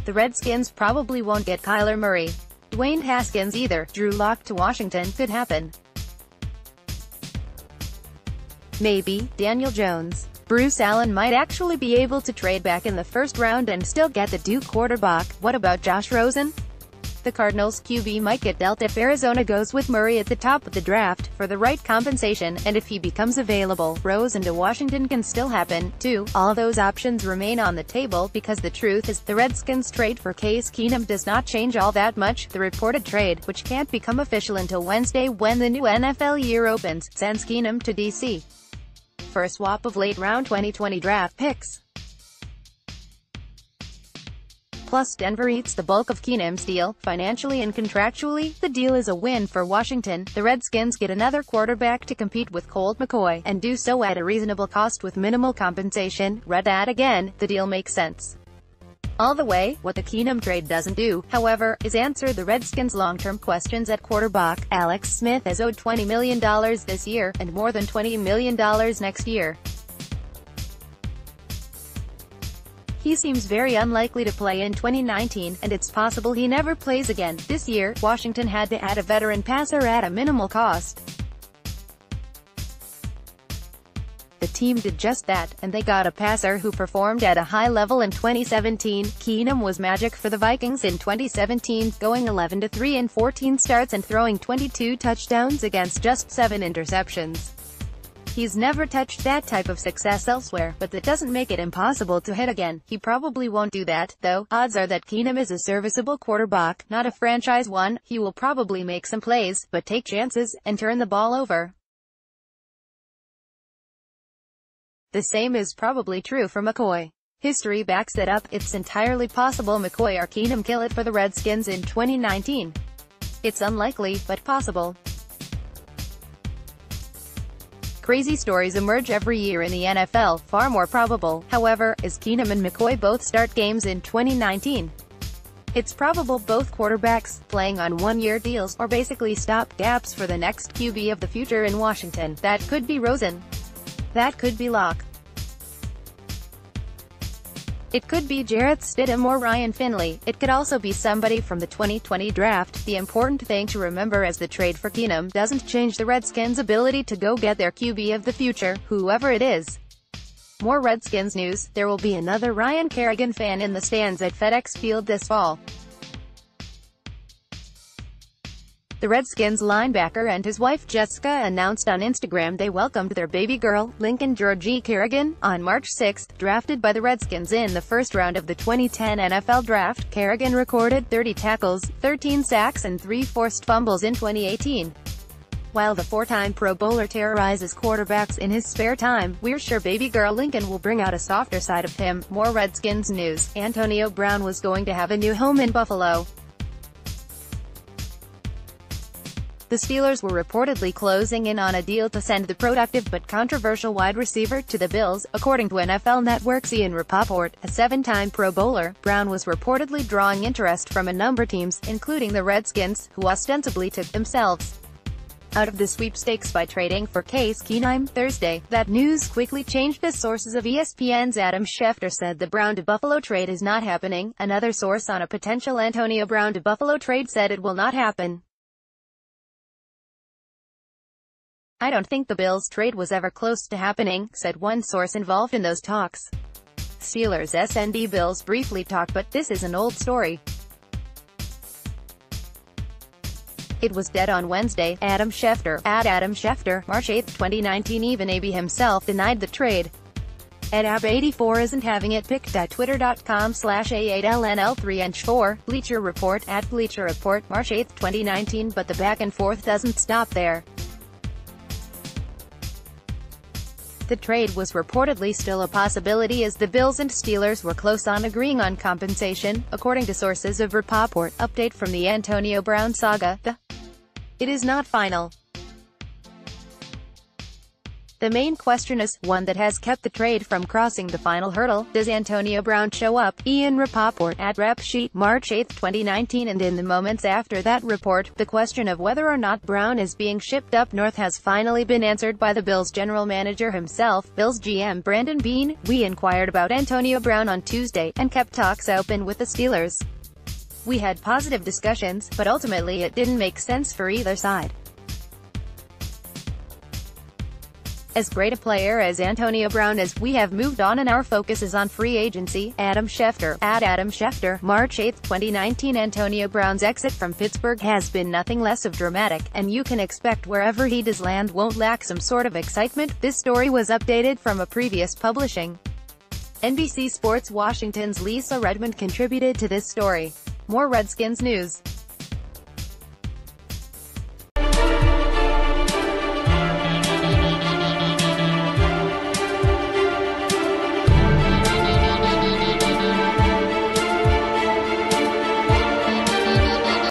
the Redskins probably won't get Kyler Murray. Dwayne Haskins either. Drew Lock to Washington could happen. Maybe. Daniel Jones. Bruce Allen might actually be able to trade back in the first round and still get the Duke quarterback. What about Josh Rosen? The Cardinals QB might get dealt if Arizona goes with Murray at the top of the draft, for the right compensation, and if he becomes available, Rosen to Washington can still happen, too. All those options remain on the table, because the truth is, the Redskins trade for Case Keenum does not change all that much. The reported trade, which can't become official until Wednesday when the new NFL year opens, sends Keenum to D.C. for a swap of late-round 2020 draft picks. Plus, Denver eats the bulk of Keenum's deal. Financially and contractually, the deal is a win for Washington. The Redskins get another quarterback to compete with Colt McCoy, and do so at a reasonable cost with minimal compensation. Read that again. The deal makes sense all the way. What the Keenum trade doesn't do, however, is answer the Redskins' long-term questions at quarterback. Alex Smith is owed $20 million this year, and more than $20 million next year. He seems very unlikely to play in 2019, and it's possible he never plays again. This year, Washington had to add a veteran passer at a minimal cost. The team did just that, and they got a passer who performed at a high level in 2017. Keenum was magic for the Vikings in 2017, going 11-3 in 14 starts and throwing 22 touchdowns against just 7 interceptions. He's never touched that type of success elsewhere, but that doesn't make it impossible to hit again. He probably won't do that, though. Odds are that Keenum is a serviceable quarterback, not a franchise one. He will probably make some plays, but take chances, and turn the ball over. The same is probably true for McCoy. History backs it up. It's entirely possible McCoy or Keenum kill it for the Redskins in 2019. It's unlikely, but possible. Crazy stories emerge every year in the NFL. Far more probable, however, is Keenum and McCoy both start games in 2019. It's probable both quarterbacks, playing on one-year deals, or basically stop gaps for the next QB of the future in Washington. That could be Rosen. That could be Locke. It could be Jarrett Stidham or Ryan Finley. It could also be somebody from the 2020 draft. The important thing to remember is the trade for Keenum doesn't change the Redskins' ability to go get their QB of the future, whoever it is. More Redskins news. There will be another Ryan Kerrigan fan in the stands at FedEx Field this fall. The Redskins linebacker and his wife Jessica announced on Instagram they welcomed their baby girl, Lincoln Georgie Kerrigan, on March 6. Drafted by the Redskins in the first round of the 2010 NFL Draft, Kerrigan recorded 30 tackles, 13 sacks and 3 forced fumbles in 2018. While the four-time Pro Bowler terrorizes quarterbacks in his spare time, we're sure baby girl Lincoln will bring out a softer side of him. More Redskins news. Antonio Brown was going to have a new home in Buffalo. The Steelers were reportedly closing in on a deal to send the productive but controversial wide receiver to the Bills. According to NFL Network's Ian Rapoport, a 7-time Pro Bowler, Brown was reportedly drawing interest from a number of teams, including the Redskins, who ostensibly took themselves out of the sweepstakes by trading for Case Keenum Thursday. That news quickly changed as sources of ESPN's Adam Schefter said the Brown to Buffalo trade is not happening. Another source on a potential Antonio Brown to Buffalo trade said it will not happen. "I don't think the Bills trade was ever close to happening," said one source involved in those talks. Steelers and Bills briefly talked, but this is an old story. It was dead on Wednesday. Adam Schefter, at Adam Schefter, March 8, 2019. Even AB himself denied the trade. Ed Ab84 isn't having it. pic.twitter.com/A8LNL3Inch4. Bleacher Report, at Bleacher Report, March 8, 2019. But the back and forth doesn't stop there. The trade was reportedly still a possibility as the Bills and Steelers were close on agreeing on compensation, according to sources of Rapoport. Update from the Antonio Brown saga. It is not final. The main question is, one that has kept the trade from crossing the final hurdle: does Antonio Brown show up? Ian Rapoport, at Rep Sheet, March 8, 2019. And in the moments after that report, the question of whether or not Brown is being shipped up north has finally been answered by the Bills' general manager himself, Bills GM Brandon Beane. "We inquired about Antonio Brown on Tuesday, and kept talks open with the Steelers. We had positive discussions, but ultimately it didn't make sense for either side. As great a player as Antonio Brown is, we have moved on and our focus is on free agency." Adam Schefter, at Adam Schefter, March 8, 2019. Antonio Brown's exit from Pittsburgh has been nothing less of dramatic, and you can expect wherever he does land won't lack some sort of excitement. This story was updated from a previous publishing. NBC Sports Washington's Lisa Redmond contributed to this story. More Redskins news.